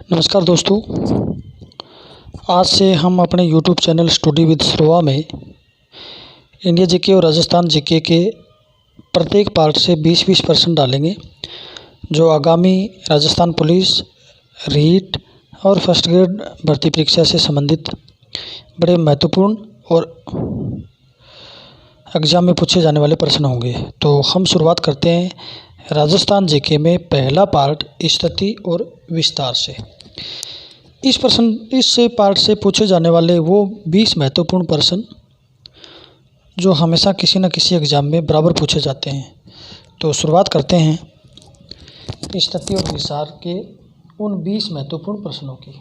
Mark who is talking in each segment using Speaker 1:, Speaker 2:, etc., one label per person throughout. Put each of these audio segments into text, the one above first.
Speaker 1: नमस्कार दोस्तों। आज से हम अपने YouTube चैनल स्टडी विद श्रोवा में इंडिया जीके और राजस्थान जीके के प्रत्येक पार्ट से 20% डालेंगे, जो आगामी राजस्थान पुलिस, रीट और फर्स्ट ग्रेड भर्ती परीक्षा से संबंधित बड़े महत्वपूर्ण और एग्ज़ाम में पूछे जाने वाले प्रश्न होंगे। तो हम शुरुआत करते हैं राजस्थान जीके में पहला पार्ट स्थिति और विस्तार से। इस पार्ट से पूछे जाने वाले वो 20 महत्वपूर्ण प्रश्न जो हमेशा किसी न किसी एग्ज़ाम में बराबर पूछे जाते हैं। तो शुरुआत करते हैं स्थिति और विस्तार के उन 20 महत्वपूर्ण प्रश्नों की।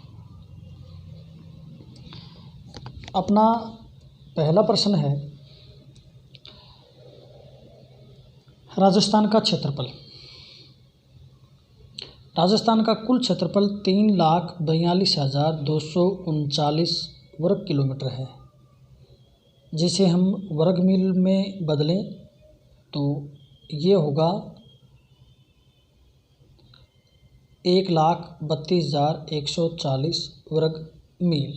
Speaker 1: अपना पहला प्रश्न है राजस्थान का क्षेत्रफल। राजस्थान का कुल क्षेत्रफल 3,42,239 वर्ग किलोमीटर है। जिसे हम वर्ग मील में बदलें तो ये होगा 1,32,140 वर्ग मील।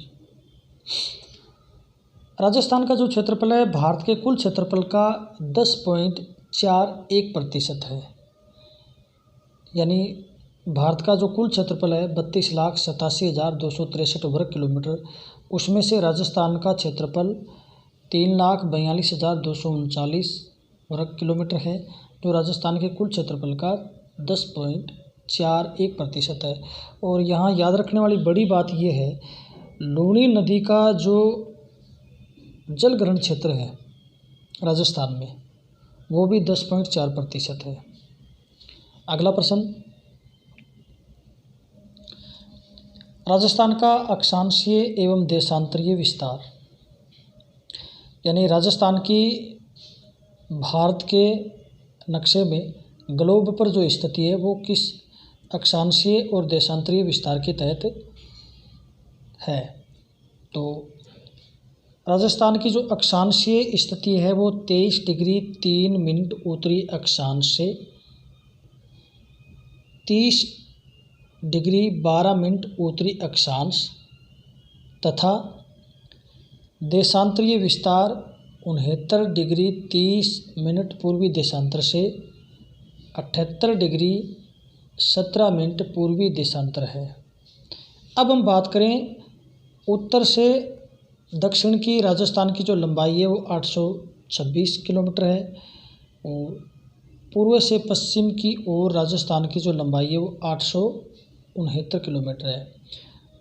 Speaker 1: राजस्थान का जो क्षेत्रफल है भारत के कुल क्षेत्रफल का 10.41% है। यानी भारत का जो कुल क्षेत्रफल है 32,87,263 वर्ग किलोमीटर, उसमें से राजस्थान का क्षेत्रफल 3,42,239 वर्ग किलोमीटर है, जो राजस्थान के कुल क्षेत्रफल का 10.41% है। और यहाँ याद रखने वाली बड़ी बात यह है, लूनी नदी का जो जल ग्रहण क्षेत्र है राजस्थान में, वो भी 10.4% है। अगला प्रश्न, राजस्थान का अक्षांशीय एवं देशांतरीय विस्तार। यानी राजस्थान की भारत के नक्शे में ग्लोब पर जो स्थिति है वो किस अक्षांशीय और देशांतरीय विस्तार के तहत है। तो राजस्थान की जो अक्षांशीय स्थिति है वो 23 डिग्री 3 मिनट उत्तरी अक्षांश से 30 डिग्री 12 मिनट उत्तरी अक्षांश तथा देशांतरीय विस्तार 69 डिग्री 30 मिनट पूर्वी देशांतर से 78 डिग्री 17 मिनट पूर्वी देशांतर है। अब हम बात करें उत्तर से दक्षिण की, राजस्थान की जो लंबाई है वो 826 किलोमीटर है, और पूर्व से पश्चिम की ओर राजस्थान की जो लंबाई है वो 869 किलोमीटर है।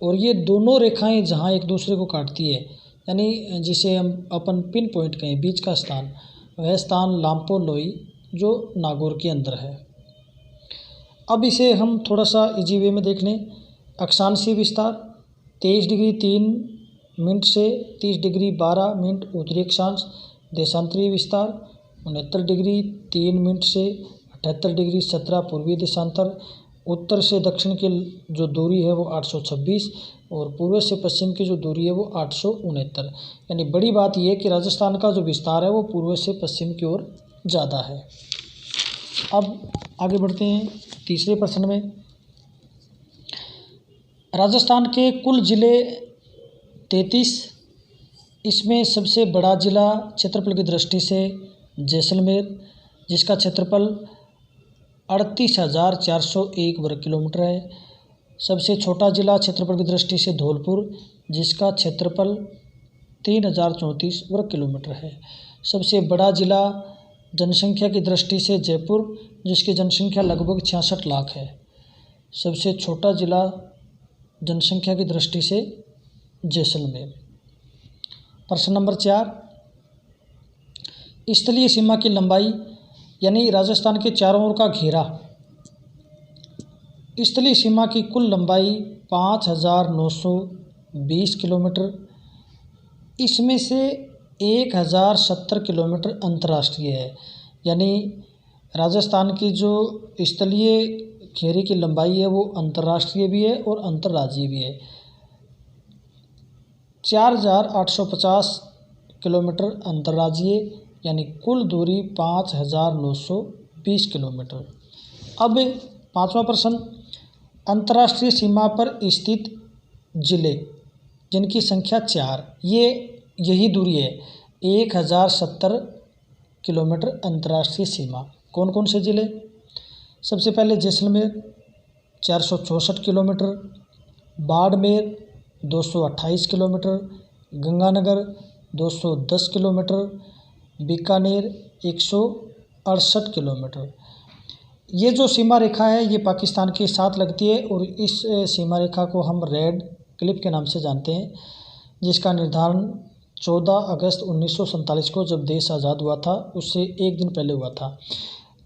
Speaker 1: और ये दोनों रेखाएं जहां एक दूसरे को काटती है, यानी जिसे हम अपन पिन पॉइंट कहें, बीच का स्थान, वह स्थान लाम्पो लोई जो नागौर के अंदर है। अब इसे हम थोड़ा सा इजी वे में देख लें। अक्षांशीय विस्तार 23 डिग्री 3 मिनट से 30 डिग्री 12 मिनट उत्तरी अक्षांश। देशांतरीय विस्तार 69 डिग्री 3 मिनट से 78 डिग्री 17 पूर्वी देशांतर। उत्तर से दक्षिण की जो दूरी है वो 826 और पूर्व से पश्चिम की जो दूरी है वो 869। यानी बड़ी बात यह है कि राजस्थान का जो विस्तार है वो पूर्व से पश्चिम की ओर ज़्यादा है। अब आगे बढ़ते हैं तीसरे प्रश्न में। राजस्थान के कुल ज़िले 33, इसमें सबसे बड़ा ज़िला क्षेत्रफल की दृष्टि से जैसलमेर, जिसका क्षेत्रफल 38,401 वर्ग किलोमीटर है। सबसे छोटा ज़िला क्षेत्रफल की दृष्टि से धौलपुर, जिसका क्षेत्रफल 3,034 वर्ग किलोमीटर है। सबसे बड़ा ज़िला जनसंख्या की दृष्टि से जयपुर, जिसकी जनसंख्या लगभग 66 लाख है। सबसे छोटा ज़िला जनसंख्या की दृष्टि से जैसलमेर। प्रश्न नंबर 4, स्थलीय सीमा की लंबाई, यानी राजस्थान के चारों ओर का घेरा। स्थलीय सीमा की कुल लंबाई 5,920 किलोमीटर, इसमें से 1,070 किलोमीटर अंतर्राष्ट्रीय है। यानी राजस्थान की जो स्थलीय घेरे की लंबाई है वो अंतर्राष्ट्रीय भी है और अंतर्राज्यीय भी है। 4,850 किलोमीटर अंतर्राज्यीय, यानी कुल दूरी 5,920 किलोमीटर। अब पाँचवा प्रश्न, अंतर्राष्ट्रीय सीमा पर स्थित जिले जिनकी संख्या 4, यही दूरी है 1070 किलोमीटर अंतर्राष्ट्रीय सीमा। कौन कौन से जिले? सबसे पहले Jaisalmer 464 kilometre, Barmer 228 kilometre, Ganganagar 210 kilometre, Bikaner 168 kilometre. ये जो सीमा रेखा है ये पाकिस्तान के साथ लगती है और इस सीमा रेखा को हम रेड क्लिफ के नाम से जानते हैं, जिसका निर्धारण 14 अगस्त 1947 को जब देश आज़ाद हुआ था उससे एक दिन पहले हुआ था।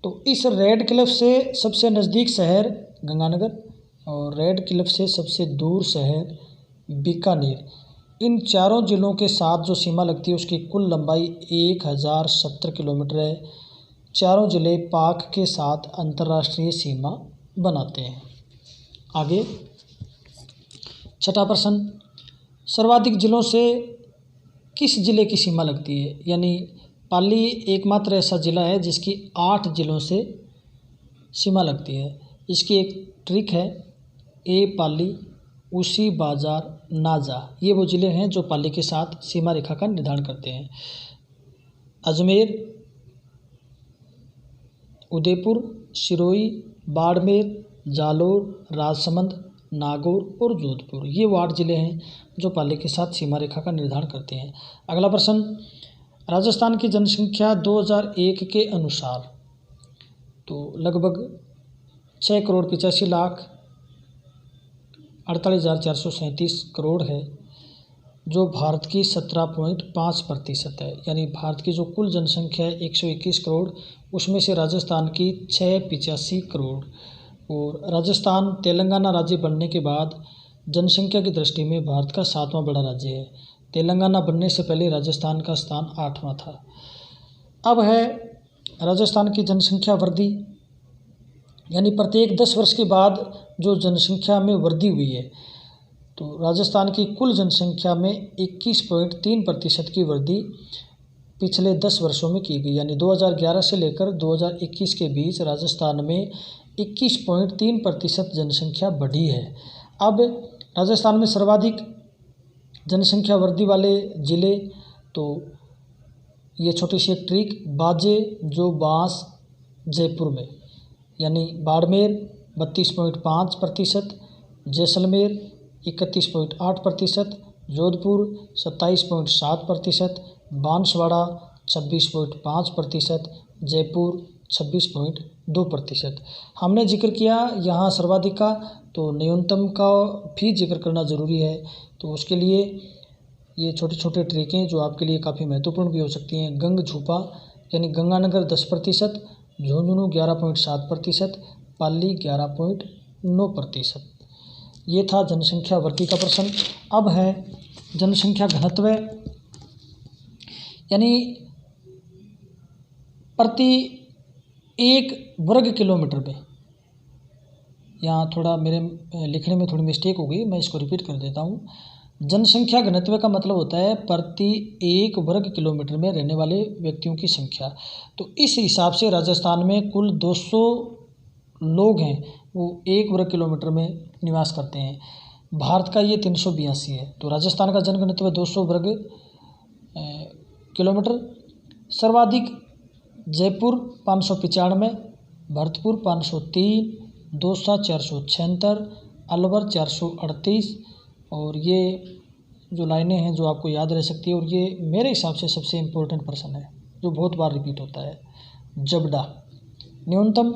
Speaker 1: तो इस रेड क्लिफ से सबसे नज़दीक शहर गंगानगर और रेड क्लिफ से सबसे दूर शहर बीकानेर, इन चारों ज़िलों के साथ जो सीमा लगती है उसकी कुल लंबाई 1070 किलोमीटर है। चारों ज़िले पाक के साथ अंतर्राष्ट्रीय सीमा बनाते हैं। आगे छठा प्रश्न, सर्वाधिक जिलों से किस ज़िले की सीमा लगती है? यानी पाली एकमात्र ऐसा ज़िला है जिसकी 8 ज़िलों से सीमा लगती है। इसकी एक ट्रिक है, ए पाली, उसी बाजार, नाजा, ये वो ज़िले हैं जो पाली के साथ सीमा रेखा का निर्धारण करते हैं। अजमेर, उदयपुर, सिरोही, बाड़मेर, जालोर, राजसमंद, नागौर और जोधपुर, ये वो 8 ज़िले हैं जो पाली के साथ सीमा रेखा का निर्धारण करते हैं। अगला प्रश्न, राजस्थान की जनसंख्या 2001 के अनुसार तो लगभग 6,85,48,437 करोड़ है, जो भारत की 17.5% है। यानी भारत की जो कुल जनसंख्या है 121 करोड़, उसमें से राजस्थान की 685 करोड़। और राजस्थान तेलंगाना राज्य बनने के बाद जनसंख्या की दृष्टि में भारत का 7वां बड़ा राज्य है। तेलंगाना बनने से पहले राजस्थान का स्थान 8वां था। अब है राजस्थान की जनसंख्या वृद्धि, यानी प्रत्येक 10 वर्ष के बाद जो जनसंख्या में वृद्धि हुई है। तो राजस्थान की कुल जनसंख्या में 21.3% की वृद्धि पिछले 10 वर्षों में की गई। यानी 2011 से लेकर 2021 के बीच राजस्थान में 21.3% जनसंख्या बढ़ी है। अब राजस्थान में सर्वाधिक जनसंख्या वृद्धि वाले ज़िले, तो ये छोटी सी एक ट्रिक, बाजे जो बांस जयपुर में, यानी बाड़मेर 32.5%, जैसलमेर 31.8%, जोधपुर 27.7%, बांसवाड़ा 26.5%, जयपुर 26.2%। हमने जिक्र किया यहाँ सर्वाधिक का, तो न्यूनतम का भी जिक्र करना ज़रूरी है। तो उसके लिए ये छोटे छोटे ट्रिकें जो आपके लिए काफ़ी महत्वपूर्ण भी हो सकती हैं। गंग झूपा यानी गंगानगर 10%, झुंझुनू 11.7%, पाली 11.9%। ये था जनसंख्या वृद्धि का प्रश्न। अब है जनसंख्या घनत्व, यानी प्रति 1 वर्ग किलोमीटर में, यहाँ थोड़ा मेरे लिखने में थोड़ी मिस्टेक हो गई, मैं इसको रिपीट कर देता हूँ। जनसंख्या घनत्व का मतलब होता है प्रति 1 वर्ग किलोमीटर में रहने वाले व्यक्तियों की संख्या। तो इस हिसाब से राजस्थान में कुल 200 लोग हैं, वो 1 वर्ग किलोमीटर में निवास करते हैं। भारत का ये 382 है। तो राजस्थान का जनघनत्व 200 वर्ग किलोमीटर। सर्वाधिक जयपुर 595, भरतपुर 503, दौसा 476, अलवर 438। और ये जो लाइनें हैं जो आपको याद रह सकती है, और ये मेरे हिसाब से सबसे इम्पोर्टेंट प्रश्न है जो बहुत बार रिपीट होता है, जबडा। न्यूनतम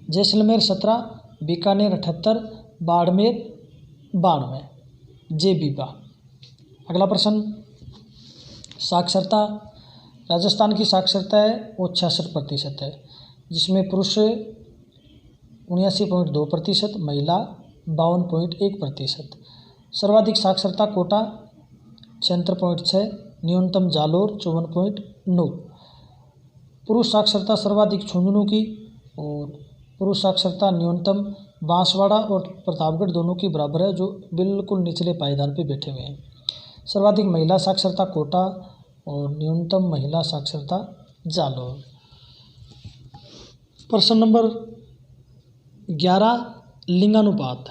Speaker 1: जैसलमेर 17, बीकानेर 78, बाड़मेर 92, जेबीबा। अगला प्रश्न, साक्षरता। राजस्थान की साक्षरता है वो 66% है, जिसमें पुरुष 79.2%, महिला 52.1%। सर्वाधिक साक्षरता कोटा 76.6, न्यूनतम जालोर 54.9। पुरुष साक्षरता सर्वाधिक झुंझुनू की, और पुरुष साक्षरता न्यूनतम बांसवाड़ा और प्रतापगढ़ दोनों की बराबर है, जो बिल्कुल निचले पायदान पे बैठे हुए हैं। सर्वाधिक महिला साक्षरता कोटा और न्यूनतम महिला साक्षरता जालोर। प्रश्न नंबर 11, लिंगानुपात।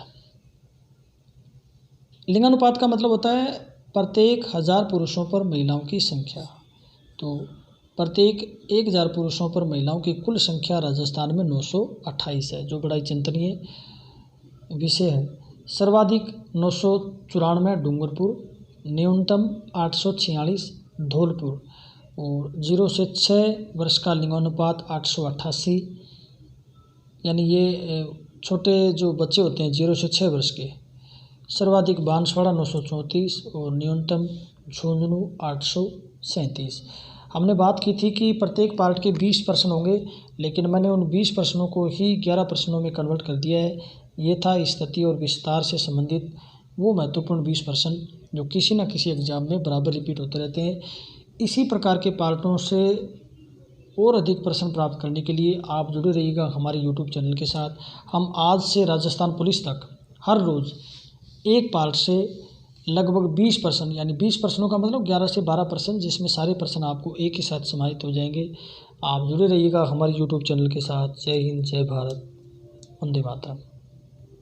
Speaker 1: लिंगानुपात का मतलब होता है प्रत्येक 1000 पुरुषों पर महिलाओं की संख्या। तो प्रत्येक 1000 पुरुषों पर महिलाओं की कुल संख्या राजस्थान में 928 है, जो बड़ा ही चिंतनीय विषय है। सर्वाधिक 994 डूंगरपुर, न्यूनतम 846 धौलपुर, और 0 से 6 वर्ष का लिंगानुपात 888, यानी ये छोटे जो बच्चे होते हैं 0 से 6 वर्ष के। सर्वाधिक बांसवाड़ा 934 और न्यूनतम झुंझुनू 837। हमने बात की थी कि प्रत्येक पार्ट के 20 प्रश्न होंगे, लेकिन मैंने उन 20 प्रश्नों को ही 11 प्रश्नों में कन्वर्ट कर दिया है। ये था स्थिति और विस्तार से संबंधित वो महत्वपूर्ण 20 प्रश्न जो किसी न किसी एग्जाम में बराबर रिपीट होते रहते हैं। इसी प्रकार के पार्टों से और अधिक प्रश्न प्राप्त करने के लिए आप जुड़े रहिएगा हमारे यूट्यूब चैनल के साथ। हम आज से राजस्थान पुलिस तक हर रोज़ एक पार्ट से लगभग 20 प्रश्न, यानी 20 प्रश्नों का मतलब 11 से 12 प्रश्न, जिसमें सारे प्रश्न आपको एक ही साथ समाहित हो जाएंगे। आप जुड़े रहिएगा हमारे यूट्यूब चैनल के साथ। जय हिंद, जय भारत, वंदे मातरम।